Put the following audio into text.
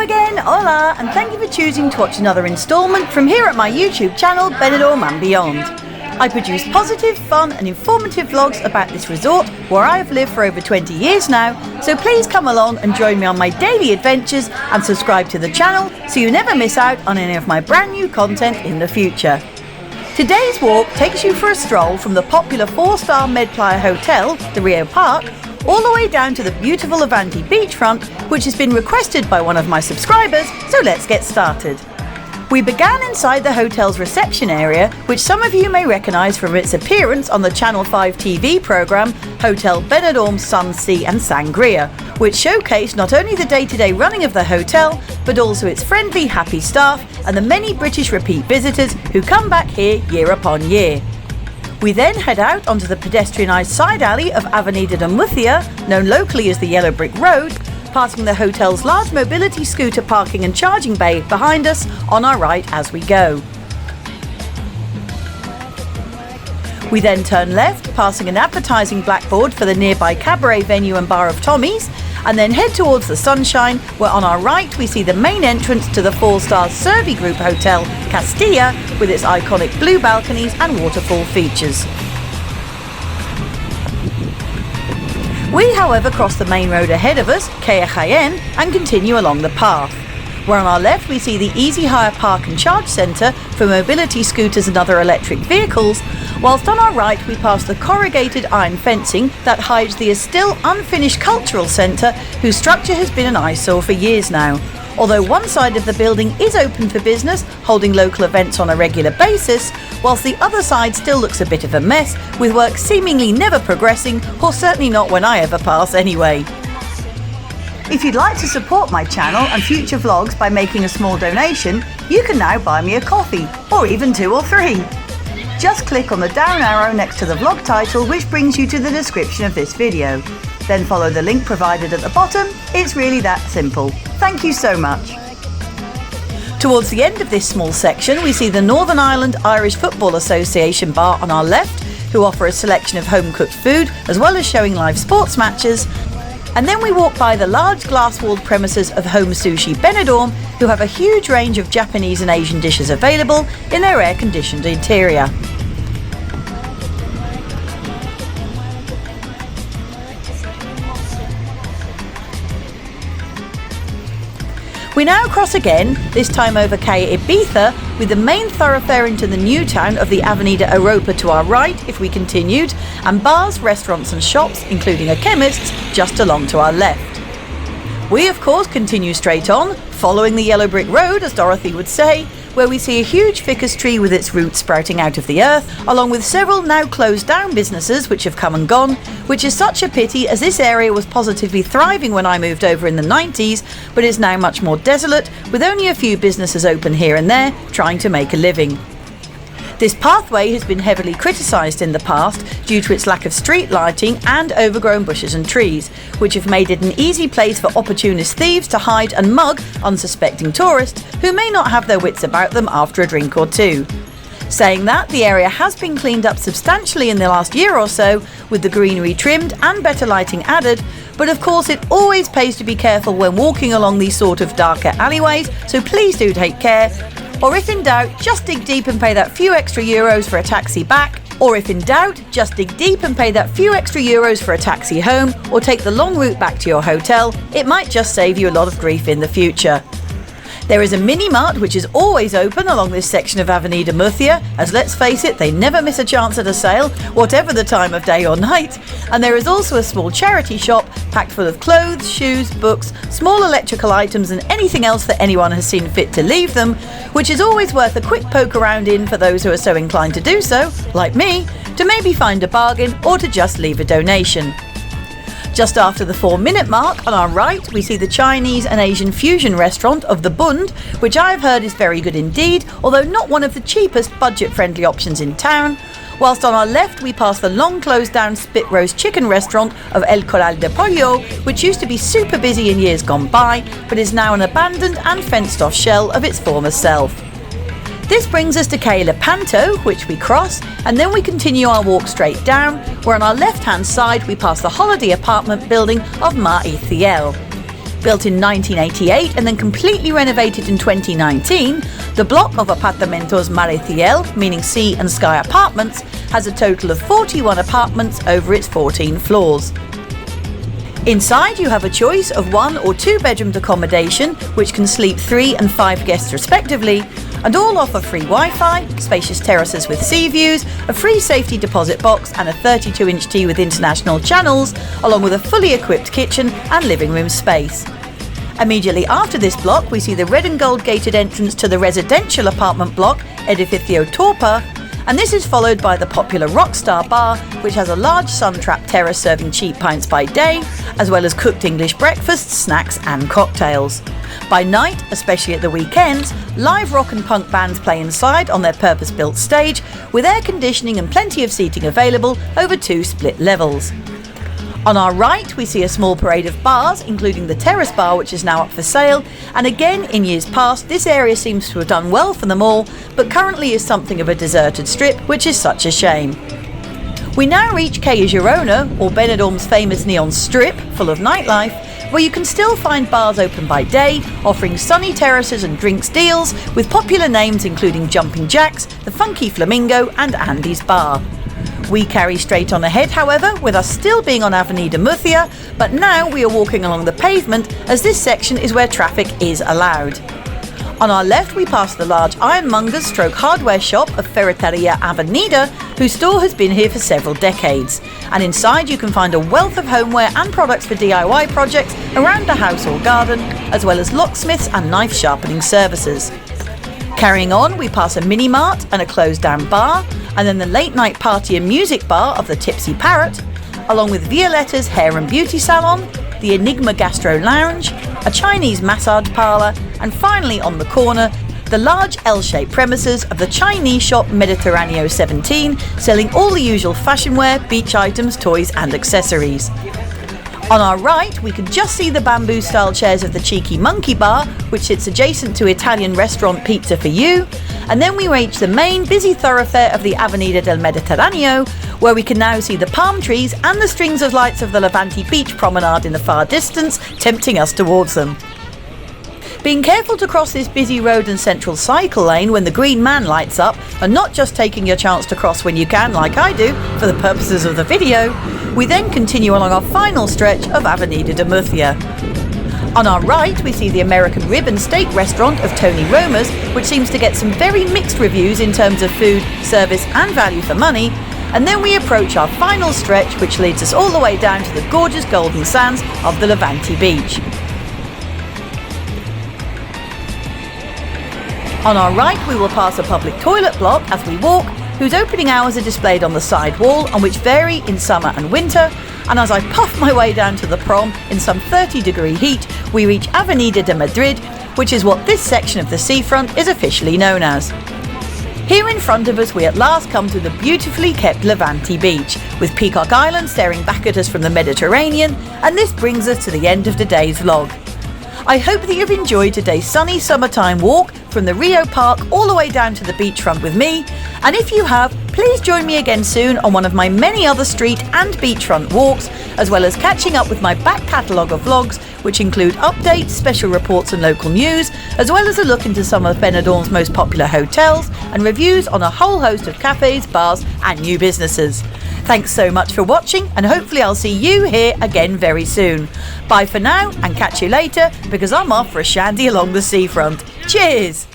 again, hola, and thank you for choosing to watch another instalment from here at my YouTube channel, Benidorm and Beyond. I produce positive, fun and informative vlogs about this resort where I have lived for over 20 years now, so please come along and join me on my daily adventures and subscribe to the channel so you never miss out on any of my brand new content in the future. Today's walk takes you for a stroll from the popular 4-star Med Hotel, the Rio Park, all the way down to the beautiful Avenida beachfront, which has been requested by one of my subscribers, so let's get started. We began inside the hotel's reception area, which some of you may recognise from its appearance on the Channel 5 TV programme Hotel Benidorm Sun, Sea and Sangria, which showcased not only the day-to-day running of the hotel, but also its friendly, happy staff and the many British repeat visitors who come back here year upon year. We then head out onto the pedestrianised side alley of Avenida Madrid, known locally as the Yellow Brick Road, passing the hotel's large mobility scooter parking and charging bay behind us on our right as we go. We then turn left, passing an advertising blackboard for the nearby cabaret venue and bar of Tommy's, and then head towards the Sunshine, where on our right we see the main entrance to the 4-star Servi Group Hotel Castilla with its iconic blue balconies and waterfall features. We, however, cross the main road ahead of us, Calle Jaén, and continue along the path, where on our left we see the Easy Hire Park and Charge Centre for mobility scooters and other electric vehicles, whilst on our right we pass the corrugated iron fencing that hides the still unfinished cultural centre, whose structure has been an eyesore for years now. Although one side of the building is open for business, holding local events on a regular basis, whilst the other side still looks a bit of a mess, with work seemingly never progressing, or certainly not when I ever pass anyway. If you'd like to support my channel and future vlogs by making a small donation, you can now buy me a coffee, or even 2 or 3. Just click on the down arrow next to the vlog title, which brings you to the description of this video. Then follow the link provided at the bottom. It's really that simple. Thank you so much. Towards the end of this small section, we see the Northern Ireland Irish Football Association bar on our left, who offer a selection of home-cooked food, as well as showing live sports matches. And then we walk by the large glass-walled premises of Home Sushi Benidorm, who have a huge range of Japanese and Asian dishes available in their air-conditioned interior. We now cross again, this time over Calle Ibiza, with the main thoroughfare into the new town of the Avenida Europa to our right if we continued, and bars, restaurants and shops, including a chemist's, just along to our left. We of course continue straight on, following the Yellow Brick Road, as Dorothy would say, where we see a huge ficus tree with its roots sprouting out of the earth, along with several now closed down businesses which have come and gone, which is such a pity as this area was positively thriving when I moved over in the 90s, but is now much more desolate, with only a few businesses open here and there, trying to make a living. This pathway has been heavily criticised in the past due to its lack of street lighting and overgrown bushes and trees, which have made it an easy place for opportunist thieves to hide and mug unsuspecting tourists who may not have their wits about them after a drink or two. Saying that, the area has been cleaned up substantially in the last year or so, with the greenery trimmed and better lighting added, but of course it always pays to be careful when walking along these sort of darker alleyways, so please do take care. Or if in doubt, just dig deep and pay that few extra euros for a taxi back. Or if in doubt, just dig deep and pay that few extra euros for a taxi home, or take the long route back to your hotel. It might just save you a lot of grief in the future. There is a mini-mart which is always open along this section of Avenida Murcia, as let's face it, they never miss a chance at a sale, whatever the time of day or night. And there is also a small charity shop packed full of clothes, shoes, books, small electrical items and anything else that anyone has seen fit to leave them, which is always worth a quick poke around in for those who are so inclined to do so, like me, to maybe find a bargain or to just leave a donation. Just after the 4-minute mark, on our right, we see the Chinese and Asian fusion restaurant of the Bund, which I've heard is very good indeed, although not one of the cheapest budget-friendly options in town, whilst on our left we pass the long closed-down spit roast chicken restaurant of El Corral de Pollo, which used to be super busy in years gone by, but is now an abandoned and fenced-off shell of its former self. This brings us to Calle Lepanto, which we cross, and then we continue our walk straight down, where on our left-hand side we pass the holiday apartment building of Mar y Ciel. Built in 1988 and then completely renovated in 2019, the block of Apartamentos Mar y Ciel, meaning sea and sky apartments, has a total of 41 apartments over its 14 floors. Inside you have a choice of 1 or 2 bedroomed accommodation which can sleep 3 and 5 guests respectively, and all offer free Wi-Fi, spacious terraces with sea views, a free safety deposit box and a 32-inch TV with international channels, along with a fully equipped kitchen and living room space. Immediately after this block we see the red and gold gated entrance to the residential apartment block Edificio Torpa, and this is followed by the popular Rockstar Bar, which has a large sun-trapped terrace serving cheap pints by day, as well as cooked English breakfasts, snacks and cocktails. By night, especially at the weekends, live rock and punk bands play inside on their purpose-built stage, with air conditioning and plenty of seating available over 2 split levels. On our right, we see a small parade of bars, including the Terrace Bar, which is now up for sale. And again, in years past, this area seems to have done well for them all, but currently is something of a deserted strip, which is such a shame. We now reach Calle Girona, or Benidorm's famous neon strip, full of nightlife, where you can still find bars open by day, offering sunny terraces and drinks deals, with popular names including Jumping Jacks, The Funky Flamingo and Andy's Bar. We carry straight on ahead, however, with us still being on Avenida Murcia, but now we are walking along the pavement as this section is where traffic is allowed. On our left we pass the large ironmonger's stroke hardware shop of Ferreteria Avenida, whose store has been here for several decades. And inside you can find a wealth of homeware and products for DIY projects around the house or garden, as well as locksmiths and knife sharpening services. Carrying on, we pass a mini-mart and a closed-down bar, and then the late-night party and music bar of the Tipsy Parrot, along with Violetta's hair and beauty salon, the Enigma Gastro Lounge, a Chinese massage parlour, and finally on the corner, the large L-shaped premises of the Chinese shop Mediterraneo 17, selling all the usual fashion wear, beach items, toys and accessories. On our right, we can just see the bamboo-style chairs of the Cheeky Monkey Bar, which sits adjacent to Italian restaurant Pizza for You, and then we reach the main busy thoroughfare of the Avenida del Mediterraneo, where we can now see the palm trees and the strings of lights of the Levante beach promenade in the far distance, tempting us towards them. Being careful to cross this busy road and central cycle lane when the green man lights up, and not just taking your chance to cross when you can like I do for the purposes of the video, we then continue along our final stretch of Avenida de Murcia. On our right we see the American rib and steak restaurant of Tony Roma's, which seems to get some very mixed reviews in terms of food, service and value for money, and then we approach our final stretch, which leads us all the way down to the gorgeous golden sands of the Levante beach. On our right we will pass a public toilet block as we walk, whose opening hours are displayed on the side wall, and which vary in summer and winter, and as I puff my way down to the prom in some 30-degree heat, we reach Avenida de Madrid, which is what this section of the seafront is officially known as. Here in front of us we at last come to the beautifully kept Levante beach, with Peacock Island staring back at us from the Mediterranean, and this brings us to the end of today's vlog. I hope that you've enjoyed today's sunny summertime walk from the Rio Park all the way down to the beachfront with me, and if you have, please join me again soon on one of my many other street and beachfront walks, as well as catching up with my back catalogue of vlogs, which include updates, special reports and local news, as well as a look into some of Benidorm's most popular hotels and reviews on a whole host of cafes, bars and new businesses. Thanks so much for watching, and hopefully I'll see you here again very soon. Bye for now, and catch you later, because I'm off for a shandy along the seafront. Cheers!